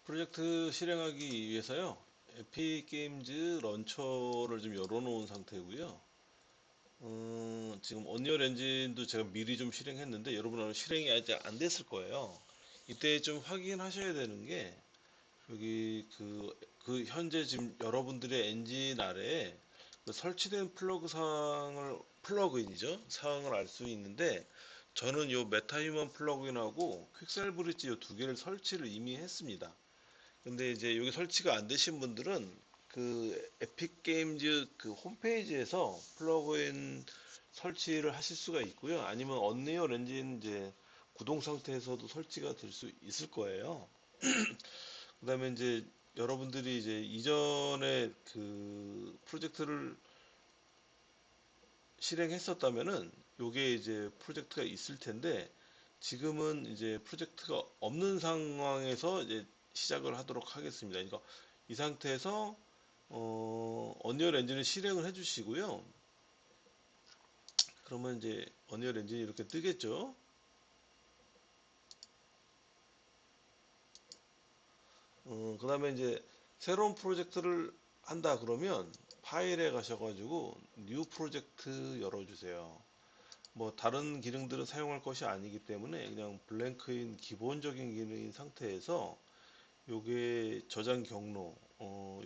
프로젝트 실행하기 위해서요. 에픽 게임즈 런처를 좀 열어놓은 상태고요. 지금 언리얼 엔진도 제가 미리 좀 실행했는데 여러분은 실행이 아직 안 됐을 거예요. 이때 좀 확인하셔야 되는 게 여기 그 현재 지금 여러분들의 엔진 아래에 그 설치된 플러그인이죠. 사항을 알 수 있는데 저는 요 메타휴먼 플러그인하고 퀵셀 브릿지 요 두 개를 설치를 이미 했습니다. 근데 이제 여기 설치가 안 되신 분들은 그 에픽 게임즈 그 홈페이지에서 플러그인 설치를 하실 수가 있고요. 아니면 언리얼 엔진 이제 구동 상태에서도 설치가 될 수 있을 거예요. 그다음에 이제 여러분들이 이제 이전에 그 프로젝트를 실행했었다면은 요게 이제 프로젝트가 있을 텐데 지금은 이제 프로젝트가 없는 상황에서 이제 시작을 하도록 하겠습니다. 그러니까 이 상태에서 언리얼 엔진을 실행을 해주시고요. 그러면 이제 언리얼 엔진이 이렇게 뜨겠죠. 그 다음에 이제 새로운 프로젝트를 한다 그러면 파일에 가셔가지고 뉴 프로젝트 열어주세요. 뭐 다른 기능들은 사용할 것이 아니기 때문에 그냥 블랭크인 기본적인 기능인 상태에서 요게 저장 경로,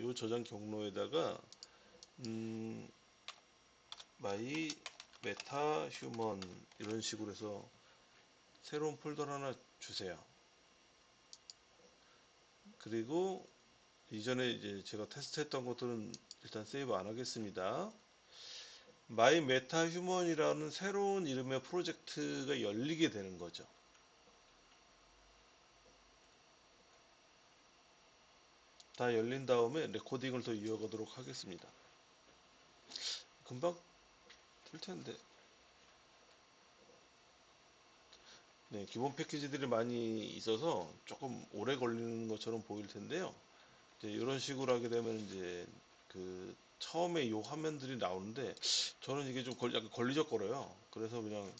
요 저장 경로에다가 음, 마이 메타 휴먼 이런 식으로 해서 새로운 폴더를 하나 주세요. 그리고 이전에 이제 제가 테스트했던 것들은 일단 세이브 안 하겠습니다. 마이 메타 휴먼이라는 새로운 이름의 프로젝트가 열리게 되는 거죠. 다 열린 다음에 레코딩을 더 이어가도록 하겠습니다. 금방 될 텐데. 네, 기본 패키지들이 많이 있어서 조금 오래 걸리는 것처럼 보일 텐데요. 이제 이런 식으로 하게 되면 이제 그 처음에 요 화면들이 나오는데 저는 이게 좀 약간 걸리적거려요. 그래서 그냥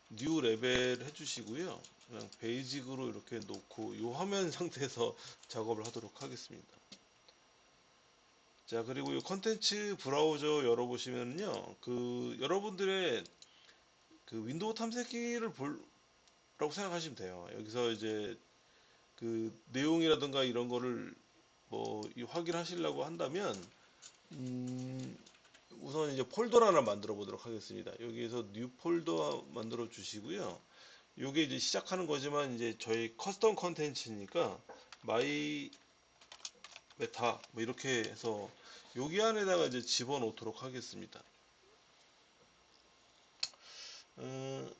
뉴 레벨 해주시고요. 그냥 베이직으로 이렇게 놓고 요 화면 상태에서 작업을 하도록 하겠습니다. 자, 그리고 이 컨텐츠 브라우저 열어보시면요. 그 여러분들의 그 윈도우 탐색기를 보라고 생각하시면 돼요. 여기서 이제 그 내용이라든가 이런 거를 뭐 확인하시려고 한다면 음, 우선 이제 폴더를 하나 만들어 보도록 하겠습니다. 여기에서 뉴 폴더 만들어 주시고요. 요게 이제 시작하는 거지만 이제 저희 커스텀 컨텐츠니까 마이 메타 뭐 이렇게 해서 여기 안에다가 이제 집어넣도록 하겠습니다.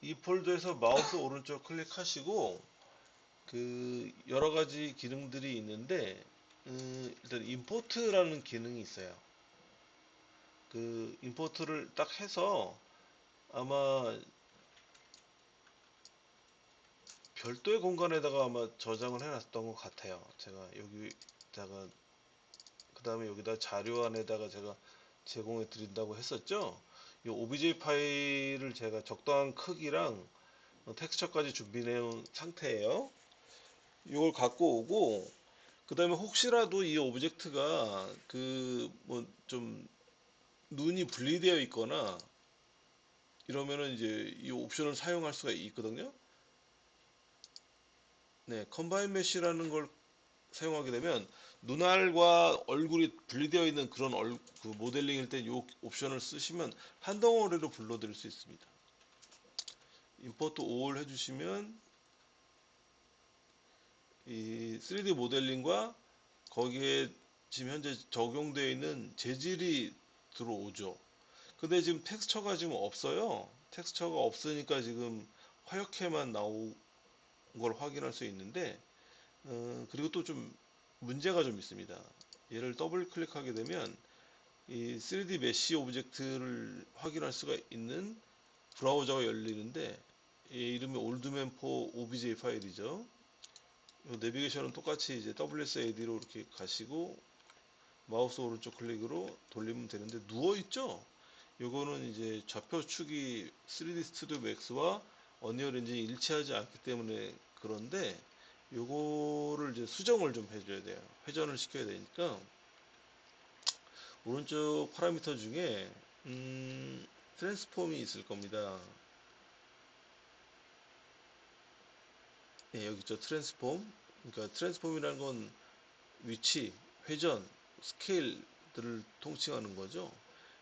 이 폴더에서 마우스 오른쪽 클릭하시고 그 여러 가지 기능들이 있는데 일단 임포트라는 기능이 있어요. 그 임포트를 딱 해서 아마 별도의 공간에다가 아마 저장을 해놨던 것 같아요. 제가 여기다가 그 다음에 여기다 자료 안에다가 제가 제공해 드린다고 했었죠. 이 OBJ 파일을 제가 적당한 크기랑 텍스처까지 준비해 놓은 상태예요. 이걸 갖고 오고 그 다음에 혹시라도 이 오브젝트가 그 뭐 좀 눈이 분리되어 있거나 이러면은 이제 이 옵션을 사용할 수가 있거든요. 네, 컴바인 메쉬라는 걸 사용하게 되면 눈알과 얼굴이 분리되어 있는 그런 그 모델링일 때 이 옵션을 쓰시면 한 덩어리로 불러드릴 수 있습니다. 임포트 all 해주시면 이 3D 모델링과 거기에 지금 현재 적용되어 있는 재질이 들어오죠. 근데 지금 텍스처가 지금 없어요. 텍스처가 없으니까 지금 화역해만 나온 걸 확인할 수 있는데 그리고 또 좀 문제가 좀 있습니다. 얘를 더블 클릭하게 되면 이 3D 메쉬 오브젝트를 확인할 수가 있는 브라우저가 열리는데 이 이름이 올드맨4 obj 파일이죠. 이 내비게이션은 똑같이 이제 WSAD로 이렇게 가시고 마우스 오른쪽 클릭으로 돌리면 되는데 누워 있죠. 요거는 이제 좌표 축이 3D 스튜디오 맥스와 언리얼 엔진이 일치하지 않기 때문에 그런데 요거를 이제 수정을 좀 해줘야 돼요. 회전을 시켜야 되니까 오른쪽 파라미터 중에 트랜스폼이 있을 겁니다. 예, 여기 있죠. 트랜스폼. 그러니까 트랜스폼이라는 건 위치, 회전, 스케일들을 통칭하는 거죠.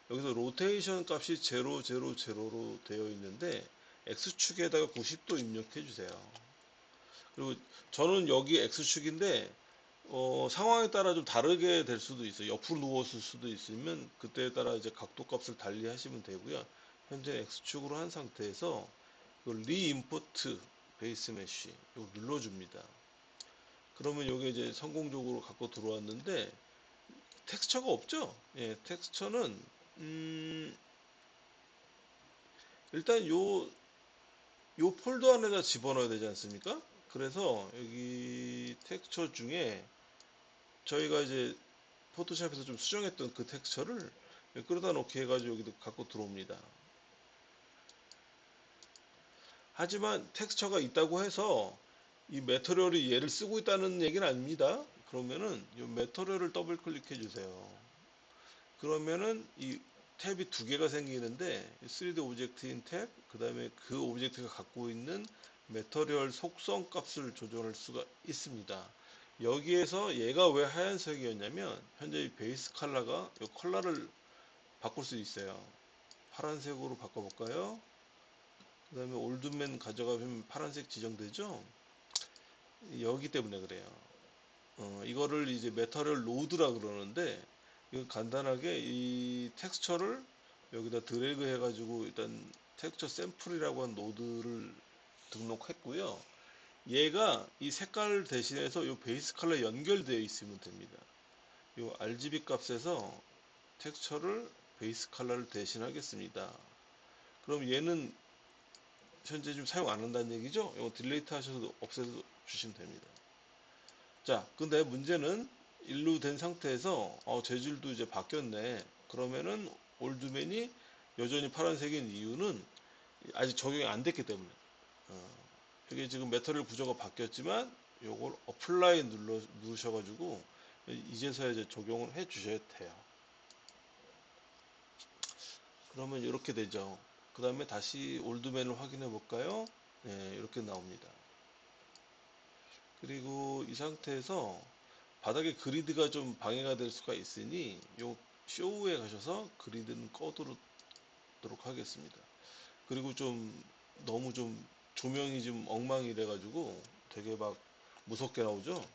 여기서 로테이션 값이 0, 0, 0로 되어 있는데 X축에다가 90도 입력해 주세요. 그리고 저는 여기 X축인데 상황에 따라 좀 다르게 될 수도 있어요. 옆으로 누웠을 수도 있으면 그때에 따라 이제 각도 값을 달리 하시면 되고요. 현재 X축으로 한 상태에서 리인포트 베이스 메쉬 이거 눌러줍니다. 그러면 여기 이제 성공적으로 갖고 들어왔는데 텍스처가 없죠? 예, 텍스처는 일단 요 폴더 안에다 집어넣어야 되지 않습니까? 그래서 여기 텍스처 중에 저희가 이제 포토샵에서 좀 수정했던 그 텍스처를 끌어다 놓게 해가지고 여기도 갖고 들어옵니다. 하지만 텍스처가 있다고 해서 이 매터리얼이 얘를 쓰고 있다는 얘기는 아닙니다. 그러면은 이 매터리얼을 더블 클릭해 주세요. 그러면은 이 탭이 두 개가 생기는데 3D 오브젝트인 탭, 그 다음에 그 오브젝트가 갖고 있는 매터리얼 속성 값을 조정할 수가 있습니다. 여기에서 얘가 왜 하얀색이었냐면 현재 이 베이스 컬러가 이 컬러를 바꿀 수 있어요. 파란색으로 바꿔볼까요? 그 다음에 올드맨 가져가면 파란색 지정되죠? 여기 때문에 그래요. 이거를 이제 메터리얼 로드라 그러는데 이거 간단하게 이 텍스처를 여기다 드래그 해가지고 일단 텍스처 샘플이라고 한 노드를 등록했고요. 얘가 이 색깔 대신해서 이 베이스 컬러 연결되어 있으면 됩니다. 이 RGB 값에서 텍스처를 베이스 컬러를 대신하겠습니다. 그럼 얘는 현재 지금 사용 안 한다는 얘기죠? 이거 딜레이트 하셔서 없애 주시면 됩니다. 자, 근데 문제는 일로 된 상태에서 재질도 이제 바뀌었네. 그러면은 올드맨이 여전히 파란색인 이유는 아직 적용이 안 됐기 때문에. 어, 이게 지금 메터리얼 구조가 바뀌었지만 요걸 어플라이 누르셔가지고 이제서야 이제 적용을 해 주셔야 돼요. 그러면 이렇게 되죠. 그 다음에 다시 올드맨을 확인해 볼까요? 네, 이렇게 나옵니다. 그리고 이 상태에서 바닥에 그리드가 좀 방해가 될 수가 있으니 요 쇼에 가셔서 그리드는 꺼두도록 하겠습니다. 그리고 좀 너무 좀 조명이 좀 엉망이래 가지고 되게 막 무섭게 나오죠.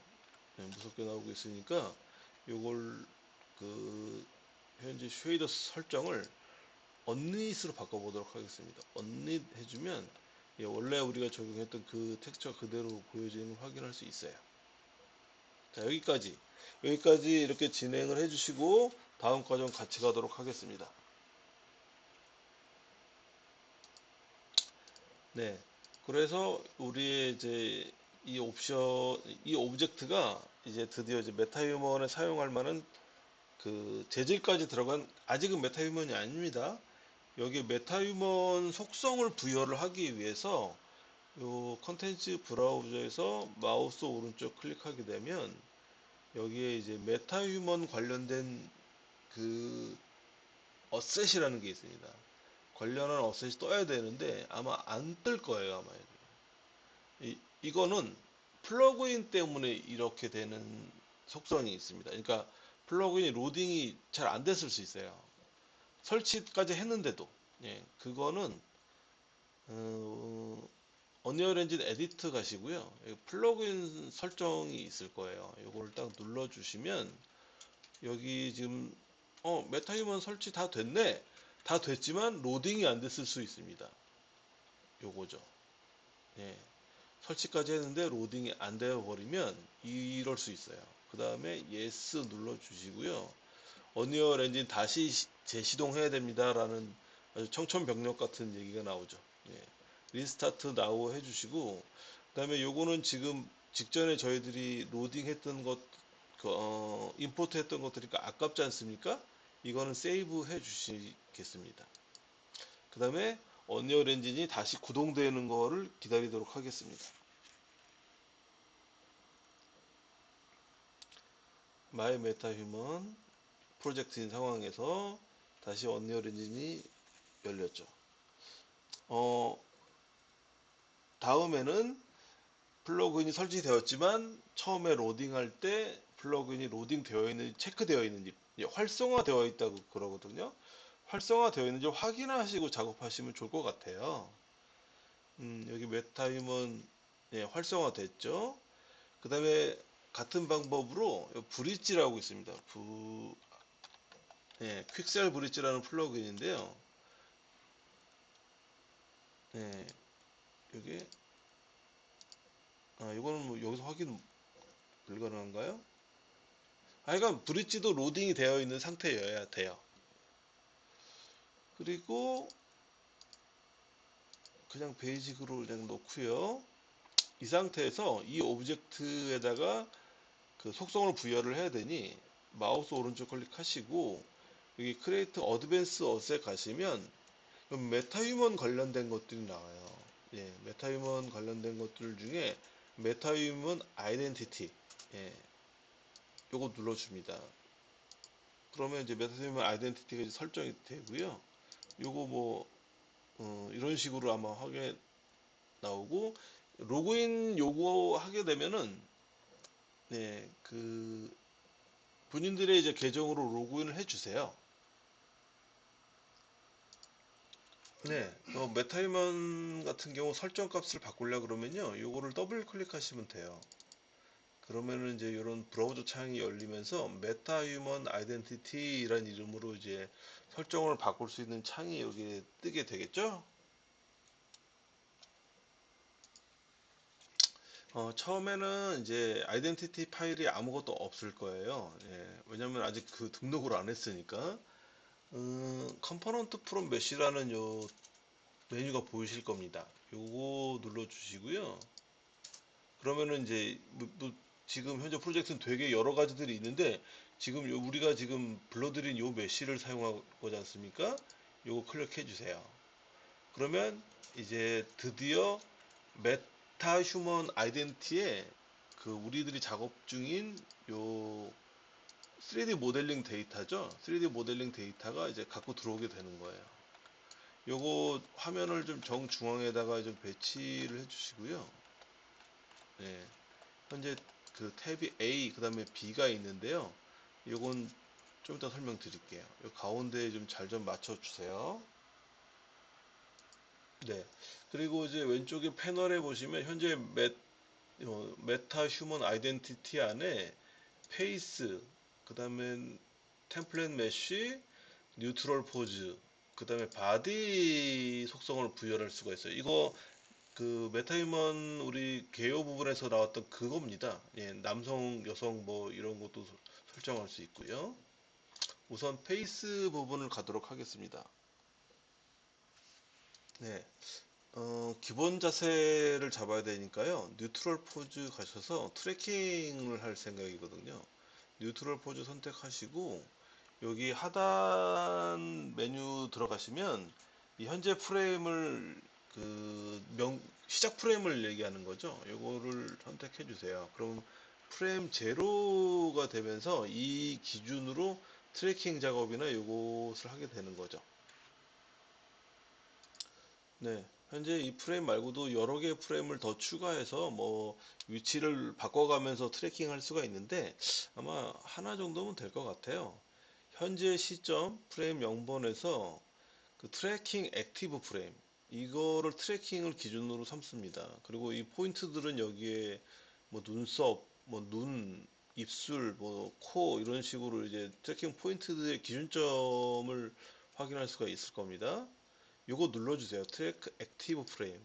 네, 무섭게 나오고 있으니까 요걸 그 현재 쉐이더 설정을 언릿으로 바꿔보도록 하겠습니다. 언릿 해주면 원래 우리가 적용했던 그 텍스처 그대로 보여지는 걸 확인할 수 있어요. 자, 여기까지 이렇게 진행을 해주시고 다음 과정 같이 가도록 하겠습니다. 네, 그래서 우리의 이제 이 옵션, 이 오브젝트가 이제 드디어 이제 메타휴먼에 사용할 만한 그 재질까지 들어간 아직은 메타휴먼이 아닙니다. 여기 메타휴먼 속성을 부여를 하기 위해서 요 컨텐츠 브라우저에서 마우스 오른쪽 클릭하게 되면 여기에 이제 메타휴먼 관련된 그 어셋이라는 게 있습니다. 관련한 어셋이 떠야 되는데 아마 안 뜰 거예요. 아마 이거는 플러그인 때문에 이렇게 되는 속성이 있습니다. 그러니까 플러그인 로딩이 잘 안 됐을 수 있어요. 설치까지 했는데도 그거는 언리얼 엔진 에디트 가시고요. 플러그인 설정이 있을 거예요. 이거를 딱 눌러 주시면 여기 지금 메타휴먼 설치 다 됐네. 다 됐지만 로딩이 안 됐을 수 있습니다. 요거죠. 예. 설치까지 했는데 로딩이 안 되어 버리면 이럴 수 있어요. 그 다음에 yes 눌러 주시고요. 언리얼 엔진 다시 재시동해야 됩니다라는 아주 청천벽력 같은 얘기가 나오죠. 예. 리스타트 나우 해주시고 그다음에 요거는 지금 직전에 저희들이 로딩했던 것, 임포트 했던 것들이니까 아깝지 않습니까? 이거는 세이브 해주시겠습니다. 그 다음에 언리얼 엔진이 다시 구동되는 거를 기다리도록 하겠습니다. 마이 메타휴먼 프로젝트인 상황에서 다시 언리얼 엔진이 열렸죠. 어, 다음에는 플러그인이 설치되었지만 처음에 로딩할 때 플러그인이 로딩되어 있는지 체크되어 있는지 활성화되어 있다고 그러거든요. 활성화되어 있는지 확인하시고 작업하시면 좋을 것 같아요. 여기 메타휴먼 예, 활성화됐죠. 그 다음에 같은 방법으로 브릿지라고 있습니다. 예, 퀵셀 브릿지라는 플러그인인데요. 예, 이게 이거는 뭐 여기서 확인 불가능한가요? 하여간 브릿지도 로딩이 되어 있는 상태여야 돼요. 그리고 그냥 베이직으로 그냥 놓고요. 이 상태에서 이 오브젝트에다가 그 속성을 부여를 해야 되니 마우스 오른쪽 클릭하시고 여기 크리에이트 어드밴스 어셋 가시면 메타휴먼 관련된 것들이 나와요. 예, 메타휴먼 관련된 것들 중에 메타휴먼 아이덴티티 예, 요거 눌러줍니다. 그러면 이제 메타휴먼 아이덴티티가 이제 설정이 되고요. 요거 뭐 이런 식으로 아마 하게 나오고 로그인 요거 하게 되면은 네, 그 본인들의 이제 계정으로 로그인을 해주세요. 네, 메타휴먼 같은 경우 설정 값을 바꾸려 그러면요, 요거를 더블 클릭하시면 돼요. 그러면은 이제 이런 브라우저 창이 열리면서 메타휴먼 아이덴티티라는 이름으로 이제 설정을 바꿀 수 있는 창이 여기 뜨게 되겠죠? 처음에는 이제 아이덴티티 파일이 아무것도 없을 거예요. 예, 왜냐면 아직 그 등록을 안 했으니까. 컴포넌트 프롬 메시라는 요 메뉴가 보이실 겁니다. 요거 눌러주시고요. 그러면은 이제 지금 현재 프로젝트는 되게 여러 가지들이 있는데 지금 우리가 지금 불러드린 요 메시를 사용할 거지 않습니까? 요거 클릭해 주세요. 그러면 이제 드디어 메타 휴먼 아이덴티티에 그 우리들이 작업 중인 요 3D 모델링 데이터죠. 3D 모델링 데이터가 이제 갖고 들어오게 되는 거예요. 요거 화면을 좀 정중앙에다가 좀 배치를 해주시고요. 네, 현재 그 탭이 A 그다음에 B가 있는데요. 요건 좀 이따 설명드릴게요. 요 가운데에 좀 잘 좀 맞춰주세요. 네. 그리고 이제 왼쪽에 패널에 보시면 현재 메타 휴먼 아이덴티티 안에 페이스, 그다음에 템플릿 메쉬, 뉴트럴 포즈, 그다음에 바디 속성을 부여할 수가 있어요. 이거 그 메타휴먼 우리 개요 부분에서 나왔던 그겁니다. 예, 남성, 여성 뭐 이런 것도 설정할 수 있고요. 우선 페이스 부분을 가도록 하겠습니다. 네, 기본 자세를 잡아야 되니까요. 뉴트럴 포즈 가셔서 트래킹을 할 생각이거든요. 뉴트럴 포즈 선택하시고 여기 하단 메뉴 들어가시면 이 현재 프레임을 시작 프레임을 얘기하는 거죠. 요거를 선택해 주세요. 그럼 프레임 제로가 되면서 이 기준으로 트래킹 작업이나 요것을 하게 되는 거죠. 네. 현재 이 프레임 말고도 여러 개의 프레임을 더 추가해서 뭐 위치를 바꿔가면서 트래킹 할 수가 있는데 아마 하나 정도면 될 것 같아요. 현재 시점 프레임 0번에서 그 트래킹 액티브 프레임 이거를 트래킹을 기준으로 삼습니다. 그리고 이 포인트들은 여기에 뭐 눈썹, 뭐 눈, 입술, 뭐 코 이런 식으로 이제 트래킹 포인트들의 기준점을 확인할 수가 있을 겁니다. 요거 눌러주세요. 트랙 액티브 프레임.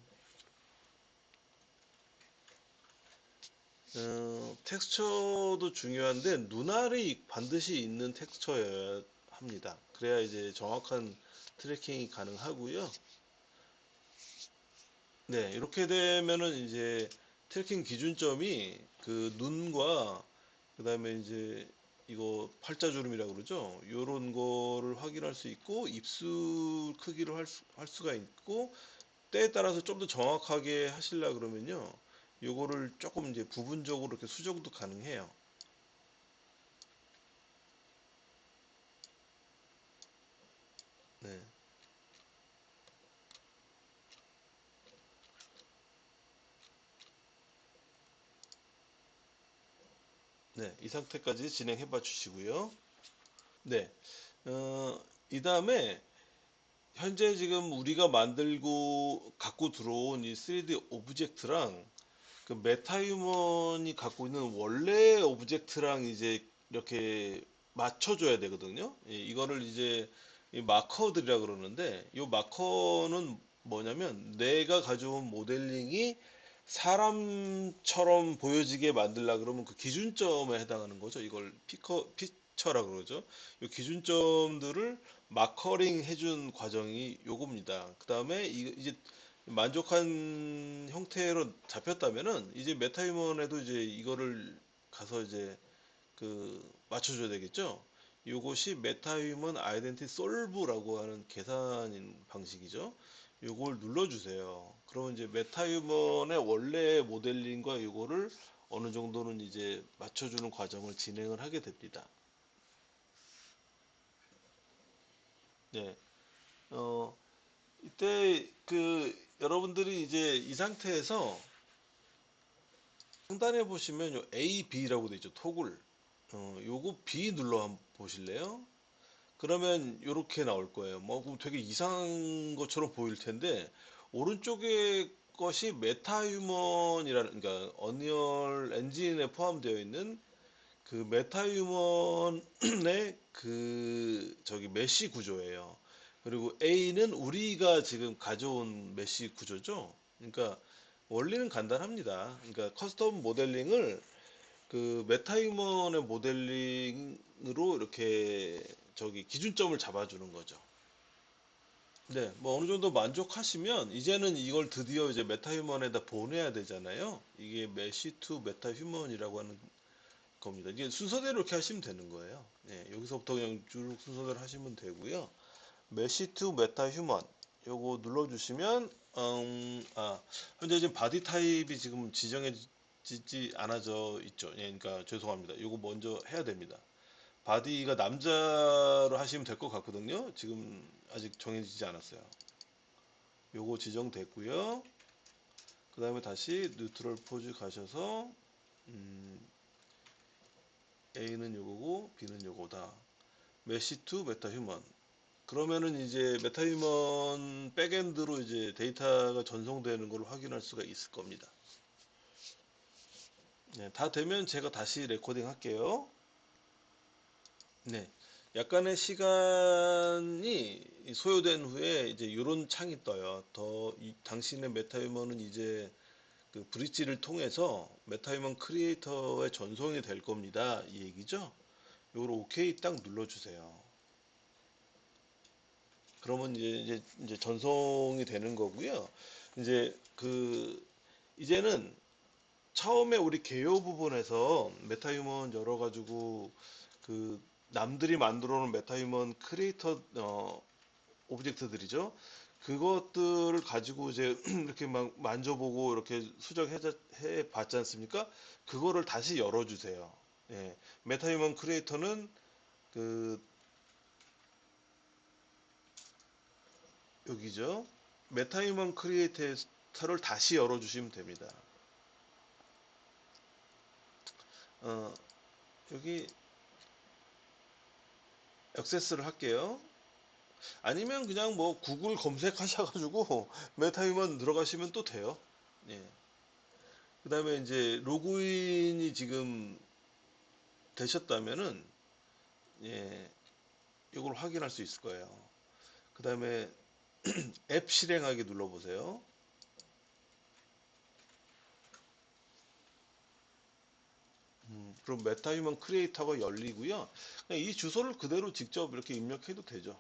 텍스처도 중요한데 눈알이 반드시 있는 텍스처여야 합니다. 그래야 이제 정확한 트래킹이 가능하고요. 네, 이렇게 되면은 이제 트래킹 기준점이 그 눈과 그다음에 이제 이거 팔자주름이라고 그러죠. 요런 거를 확인할 수 있고 입술 크기를 할 수가 있고 때에 따라서 좀 더 정확하게 하시려 그러면요. 요거를 조금 이제 부분적으로 이렇게 수정도 가능해요. 네, 이 상태까지 진행해 봐 주시고요. 네, 이 다음에 현재 지금 우리가 만들고 갖고 들어온 이 3D 오브젝트랑 그 메타휴먼이 갖고 있는 원래 오브젝트랑 이제 이렇게 맞춰줘야 되거든요. 이거를 이제 이 마커들이라 그러는데 이 마커는 뭐냐면 내가 가져온 모델링이 사람처럼 보여지게 만들려 그러면 그 기준점에 해당하는 거죠. 이걸 피처라 그러죠. 이 기준점들을 마커링 해준 과정이 요겁니다. 그 다음에 이제 만족한 형태로 잡혔다면은 이제 메타휴먼에도 이제 이거를 가서 이제 그 맞춰줘야 되겠죠. 요것이 메타휴먼 아이덴티 솔브라고 하는 계산 방식이죠. 요걸 눌러주세요. 그러면 이제 메타휴먼의 원래 모델링과 요거를 어느 정도는 이제 맞춰주는 과정을 진행을 하게 됩니다. 네. 어, 이때 그 여러분들이 이제 이 상태에서 상단에 보시면 요 A, B라고 되어 있죠. 토글. 요거 B 눌러 한번 보실래요? 그러면 요렇게 나올 거예요. 뭐 그럼 되게 이상한 것처럼 보일 텐데 오른쪽에 것이 메타휴먼이라는 그러니까 어니얼 엔진에 포함되어 있는 그 메타휴먼의 그 저기 메시 구조예요. 그리고 A는 우리가 지금 가져온 메시 구조죠. 그러니까 원리는 간단합니다. 그러니까 커스텀 모델링을 그 메타휴먼의 모델링으로 이렇게 저기 기준점을 잡아주는 거죠. 네, 뭐 어느 정도 만족하시면 이제는 이걸 드디어 이제 메타휴먼에다 보내야 되잖아요. 이게 메시 투 메타휴먼이라고 하는 겁니다. 이게 순서대로 이렇게 하시면 되는 거예요. 예, 여기서부터 그냥 쭉 순서대로 하시면 되고요. 메시 투 메타 휴먼 요거 눌러주시면 현재 지금 바디 타입이 지금 지정해지지 않아져 있죠. 예, 그러니까 죄송합니다. 요거 먼저 해야 됩니다. 바디가 남자로 하시면 될 것 같거든요. 지금 아직 정해지지 않았어요. 요거 지정됐고요. 그 다음에 다시 뉴트럴 포즈 가셔서 음, A는 요거고 B는 요거다. 메시 투 메타 휴먼. 그러면은 이제 메타휴먼 백엔드로 이제 데이터가 전송되는 걸 확인할 수가 있을 겁니다. 네, 다 되면 제가 다시 레코딩 할게요. 네. 약간의 시간이 소요된 후에 이제 이런 창이 떠요. 당신의 메타휴먼은 이제 그 브릿지를 통해서 메타휴먼 크리에이터에 전송이 될 겁니다. 이 얘기죠. 요걸 OK 딱 눌러주세요. 그러면 이제 전송이 되는 거고요. 이제 이제는 처음에 우리 개요 부분에서 메타휴먼 열어가지고 그 남들이 만들어 놓은 메타휴먼 크리에이터 오브젝트들이죠. 그것들을 가지고 이제 이렇게 막 만져보고 이렇게 수정해 봤지 않습니까? 그거를 다시 열어주세요. 예. 메타휴먼 크리에이터는 그 여기죠. 메타휴먼 크리에이터를 다시 열어주시면 됩니다. 어, 여기 액세스를 할게요. 아니면 그냥 뭐 구글 검색하셔가지고 메타휴먼 들어가시면 또 돼요. 예. 그 다음에 이제 로그인이 지금 되셨다면은 예, 이걸 확인할 수 있을 거예요. 그 다음에 앱 실행하기 눌러보세요. 그럼 메타휴먼 크리에이터가 열리고요. 그냥 이 주소를 그대로 직접 이렇게 입력해도 되죠.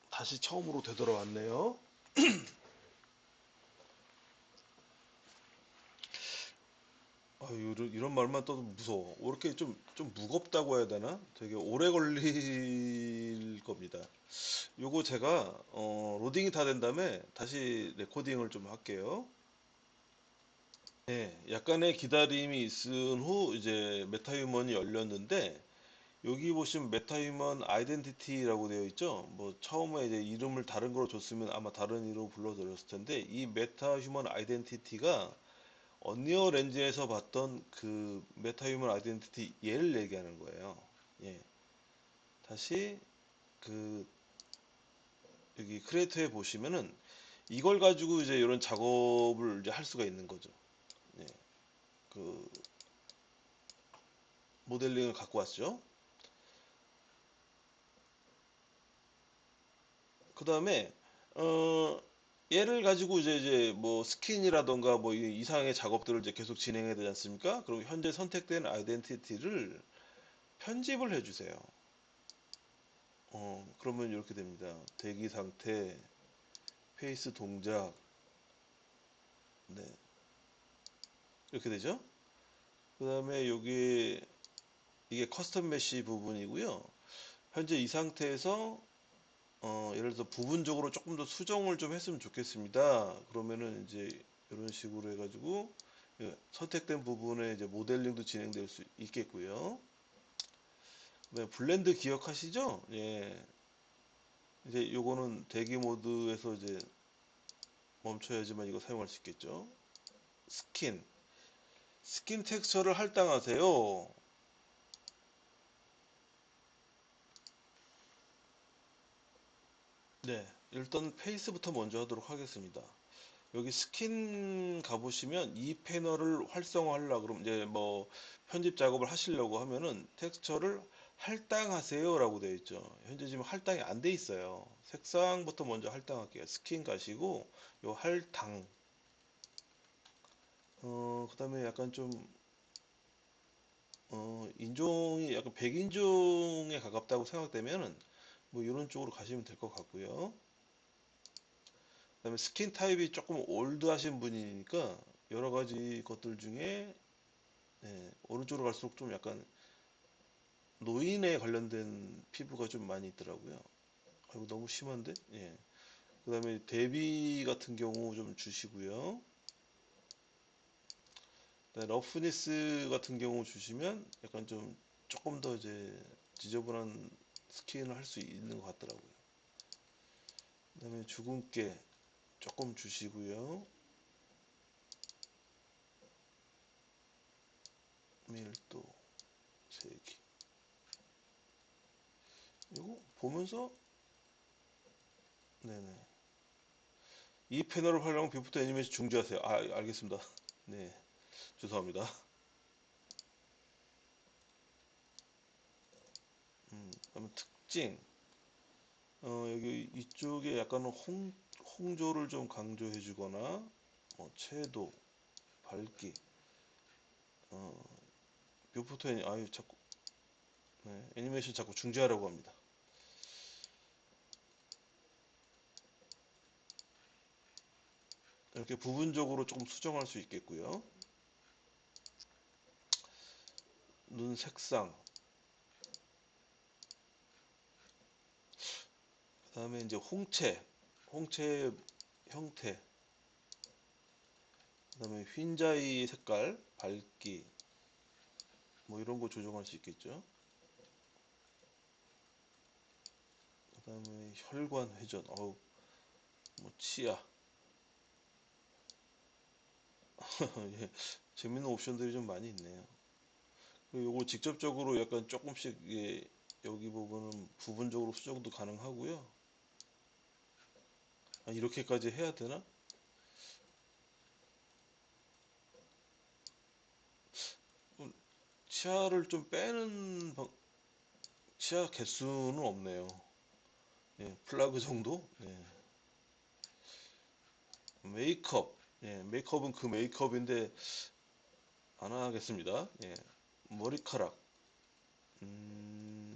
다시 처음으로 되돌아왔네요. 이런 말만 떠도 무서워. 왜 이렇게 좀 무겁다고 해야 되나? 되게 오래 걸릴 겁니다. 요거 제가, 로딩이 다 된 다음에 다시 레코딩을 좀 할게요. 네, 약간의 기다림이 있은 후 이제 메타휴먼이 열렸는데, 여기 보시면 메타휴먼 아이덴티티라고 되어 있죠? 뭐, 처음에 이제 이름을 다른 걸로 줬으면 아마 다른 이름으로 불러드렸을 텐데, 이 메타휴먼 아이덴티티가 언리얼 엔진에서 봤던 그 메타 휴먼 아이덴티티 얘를 얘기하는 거예요. 예. 다시 그 여기 크리에이터에 보시면은 이걸 가지고 이제 이런 작업을 이제 할 수가 있는 거죠. 예. 그 모델링을 갖고 왔죠. 그 다음에 얘를 가지고 이제 뭐 스킨이라던가 뭐 이상의 작업들을 이제 계속 진행해야 되지 않습니까? 그리고 현재 선택된 아이덴티티를 편집을 해주세요. 그러면 이렇게 됩니다. 대기 상태, 페이스 동작, 네, 이렇게 되죠. 그 다음에 여기 이게 커스텀 메시 부분이고요. 현재 이 상태에서 예를 들어서 부분적으로 조금 더 수정을 좀 했으면 좋겠습니다. 그러면은 이제 이런 식으로 해가지고 선택된 부분에 이제 모델링도 진행될 수 있겠고요. 네, 블렌드 기억하시죠? 예. 이제 요거는 대기 모드에서 이제 멈춰야지만 이거 사용할 수 있겠죠. 스킨. 스킨 텍스처를 할당하세요. 네. 일단 페이스부터 먼저 하도록 하겠습니다. 여기 스킨 가보시면 이 패널을 활성화하려고 그러면 이제 뭐 편집 작업을 하시려고 하면은 텍스처를 할당하세요 라고 되어 있죠. 현재 지금 할당이 안 돼 있어요. 색상부터 먼저 할당할게요. 스킨 가시고 요 할당 그 다음에 약간 좀 인종이 약간 백인종에 가깝다고 생각되면은 뭐 이런 쪽으로 가시면 될 것 같고요. 그다음에 스킨 타입이 조금 올드하신 분이니까 여러 가지 것들 중에 오른쪽으로 갈수록 좀 약간 노인에 관련된 피부가 좀 많이 있더라고요. 아이고 너무 심한데? 예. 그다음에 대비 같은 경우 좀 주시고요. 그다음에 러프니스 같은 경우 주시면 약간 좀 조금 더 이제 지저분한 스킨을 할 수 있는 것 같더라고요. 그다음에 주근깨 조금 주시고요. 밀도 세기. 이거 보면서 네네. 이 패널을 활용한 비프트 애니메이션 중지하세요. 아, 알겠습니다. 네, 죄송합니다. 그다음에 특징. 여기 이쪽에 약간 홍조를 좀 강조해 주거나, 채도, 밝기, 어, 뷰포토 아유, 자꾸, 네, 애니메이션 자꾸 중지하라고 합니다. 이렇게 부분적으로 조금 수정할 수 있겠고요. 눈 색상, 그 다음에 이제 홍채 형태, 그 다음에 흰자의 색깔, 밝기, 뭐 이런 거 조정할 수 있겠죠. 그 다음에 혈관 회전, 뭐 치아, 예, 재밌는 옵션들이 좀 많이 있네요. 그리고 요거 직접적으로 약간 조금씩 여기 부분은 부분적으로 수정도 가능하고요. 아, 이렇게까지 해야 되나? 치아를 좀 빼는 치아 개수는 없네요. 예, 플러그 정도? 예. 메이크업. 예, 메이크업은 그 메이크업인데 안 하겠습니다. 예. 머리카락.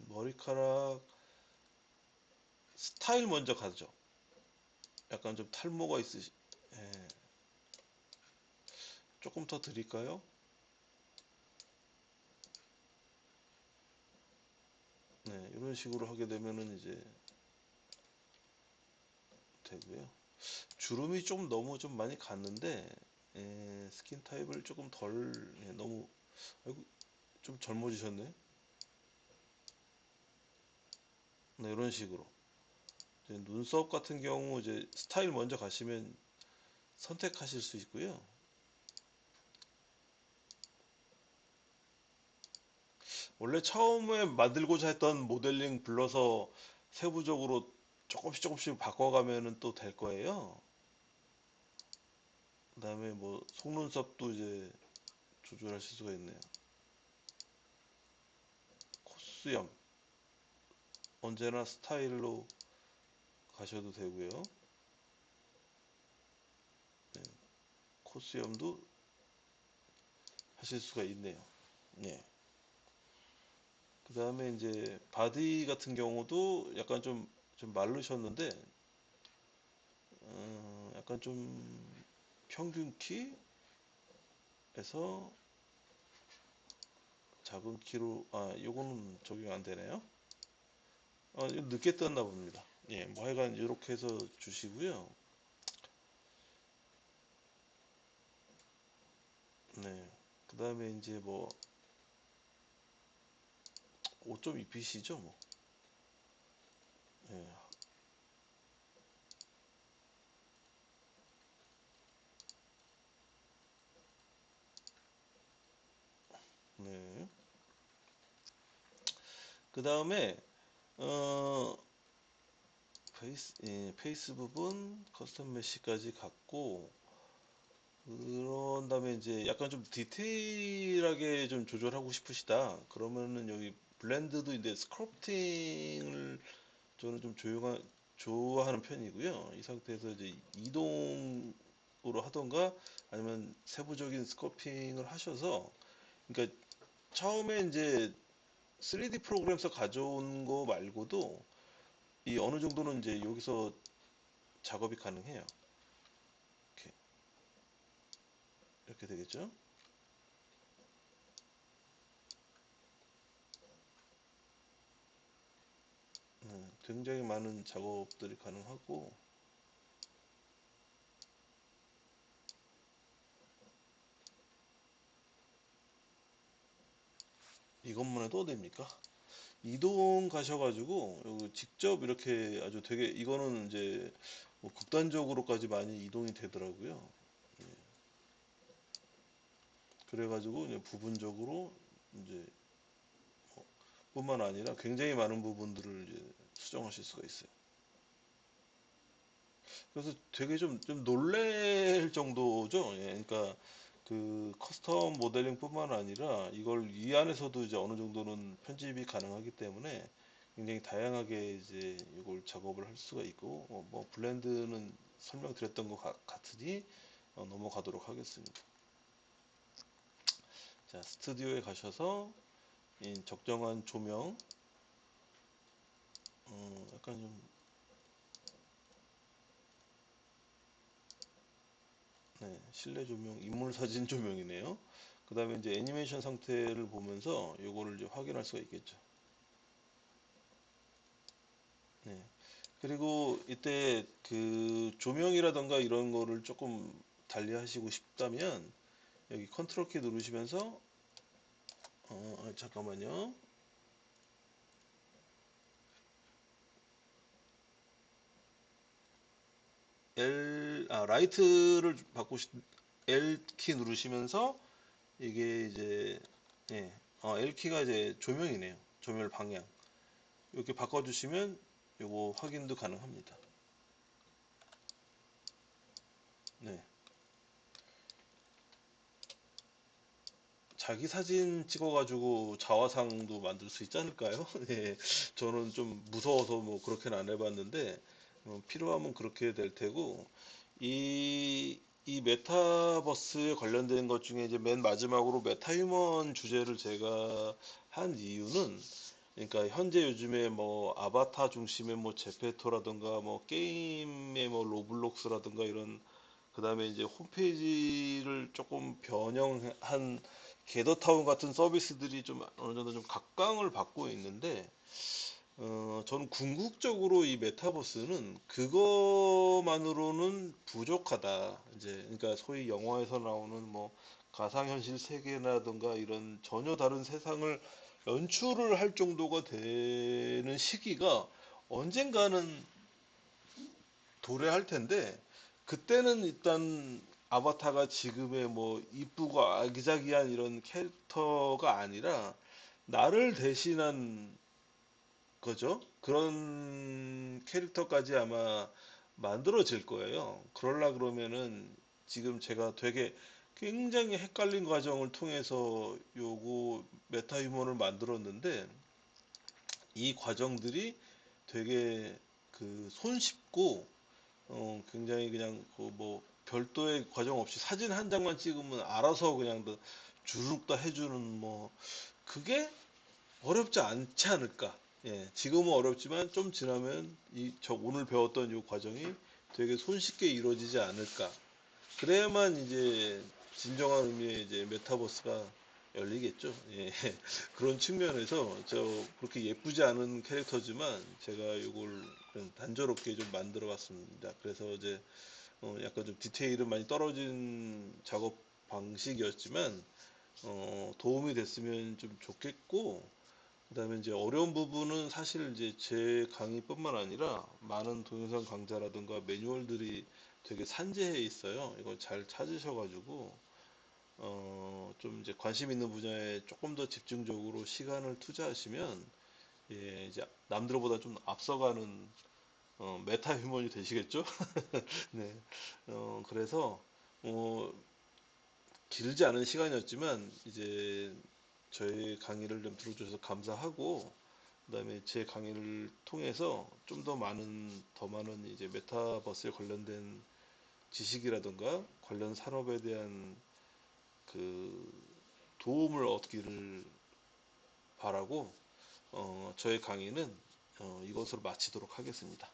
머리카락 스타일 먼저 가죠. 약간 좀 탈모가 예, 조금 더 드릴까요? 네, 이런 식으로 하게 되면은 이제 되고요. 주름이 좀 너무 좀 많이 갔는데 스킨 타입을 조금 덜 너무 아이고 좀 젊어지셨네. 네, 이런 식으로 이제 눈썹 같은 경우 이제 스타일 먼저 가시면 선택하실 수 있고요. 원래 처음에 만들고자 했던 모델링 불러서 세부적으로 조금씩 조금씩 바꿔가면은 또 될 거예요. 그다음에 뭐 속눈썹도 이제 조절하실 수가 있네요. 코스염 언제나 스타일로 가셔도 되고요. 네, 코스염도 하실 수가 있네요. 네. 그다음에 이제 바디 같은 경우도 약간 좀 마르셨는데 약간 좀 평균 키에서 작은 키로 요거는 적용 안 되네요. 이거 늦게 떴나 봅니다. 예, 뭐 하여간 이렇게 해서 주시고요. 네. 그다음에 이제 뭐 옷 좀 입히시죠, 뭐. 예. 네. 그다음에 어 페이스 부분 커스텀 메시까지 갔고 그런 다음에 이제 약간 좀 디테일하게 좀 조절하고 싶으시다. 그러면은 여기 블렌드도 이제 스컬프팅을 저는 좀 좋아하는 편이고요. 이 상태에서 이제 이동으로 하던가 아니면 세부적인 스culpting을 하셔서 그러니까 처음에 이제 3D 프로그램에서 가져온 거 말고도 이 어느 정도는 이제 여기서 작업이 가능해요. 이렇게 이렇게 되겠죠? 굉장히 많은 작업들이 가능하고 이것만 해도 됩니까? 이동 가셔가지고 여기 직접 이렇게 아주 되게 이거는 이제 뭐 극단적으로까지 많이 이동이 되더라고요. 예, 그래가지고 이제 부분적으로 이제 뿐만 아니라 굉장히 많은 부분들을 이제 수정하실 수가 있어요. 그래서 되게 좀 놀랄 정도죠. 예, 그러니까 그 커스텀 모델링뿐만 아니라 이걸 이 안에서도 이제 어느 정도는 편집이 가능하기 때문에 굉장히 다양하게 이제 이걸 작업을 할 수가 있고 뭐 블렌드는 설명드렸던 것 같으니 넘어가도록 하겠습니다. 자, 스튜디오에 가셔서 이 적정한 조명, 약간 좀 네, 실내 조명, 인물 사진 조명이네요. 그 다음에 이제 애니메이션 상태를 보면서 요거를 이제 확인할 수가 있겠죠. 네. 그리고 이때 그 조명이라던가 이런 거를 조금 달리 하시고 싶다면 여기 컨트롤 키 누르시면서 잠깐만요. 라이트를 L 키 누르시면서 이게 이제 예, L 키가 이제 조명이네요. 조명 방향. 이렇게 바꿔주시면 요거 확인도 가능합니다. 네. 자기 사진 찍어가지고 자화상도 만들 수 있지 않을까요? 네. 저는 좀 무서워서 뭐 그렇게는 안 해봤는데, 필요하면 그렇게 될 테고, 이 메타버스에 관련된 것 중에 이제 맨 마지막으로 메타휴먼 주제를 제가 한 이유는, 그러니까 현재 요즘에 뭐 아바타 중심의 뭐 제페토라든가 뭐 게임의 뭐 로블록스라든가 이런 그다음에 이제 홈페이지를 조금 변형한 게더타운 같은 서비스들이 좀 어느 정도 좀 각광을 받고 있는데 저는 궁극적으로 이 메타버스는 그거만으로는 부족하다. 이제 그러니까 소위 영화에서 나오는 뭐 가상현실 세계라든가 이런 전혀 다른 세상을 연출을 할 정도가 되는 시기가 언젠가는 도래할 텐데 그때는 일단 아바타가 지금의 뭐 이쁘고 아기자기한 이런 캐릭터가 아니라 나를 대신한 거죠. 그런 캐릭터까지 아마 만들어질 거예요. 그러려 그러면은 지금 제가 되게 굉장히 헷갈린 과정을 통해서 요거 메타 휴먼을 만들었는데 이 과정들이 되게 그 손쉽고 굉장히 그냥 그 뭐 별도의 과정 없이 사진 한 장만 찍으면 알아서 그냥 주룩 다 해주는 뭐 그게 어렵지 않지 않을까. 예, 지금은 어렵지만 좀 지나면 저 오늘 배웠던 이 과정이 되게 손쉽게 이루어지지 않을까. 그래야만 이제 진정한 의미의 이제 메타버스가 열리겠죠. 예, 그런 측면에서 그렇게 예쁘지 않은 캐릭터지만 제가 이걸 그냥 단조롭게 좀 만들어 봤습니다. 그래서 이제 약간 좀 디테일은 많이 떨어진 작업 방식이었지만 도움이 됐으면 좀 좋겠고 그다음에 이제 어려운 부분은 사실 이제 제 강의뿐만 아니라 많은 동영상 강좌라든가 매뉴얼들이 되게 산재해 있어요. 이걸 잘 찾으셔가지고 좀 이제 관심 있는 분야에 조금 더 집중적으로 시간을 투자하시면 예, 이제 남들보다 좀 앞서가는 메타 휴먼이 되시겠죠? 네. 그래서 어, 길지 않은 시간이었지만 이제 저희 강의를 좀 들어주셔서 감사하고 그다음에 제 강의를 통해서 좀 더 많은 이제 메타버스에 관련된 지식이라든가 관련 산업에 대한 그 도움을 얻기를 바라고 저의 강의는 이것으로 마치도록 하겠습니다.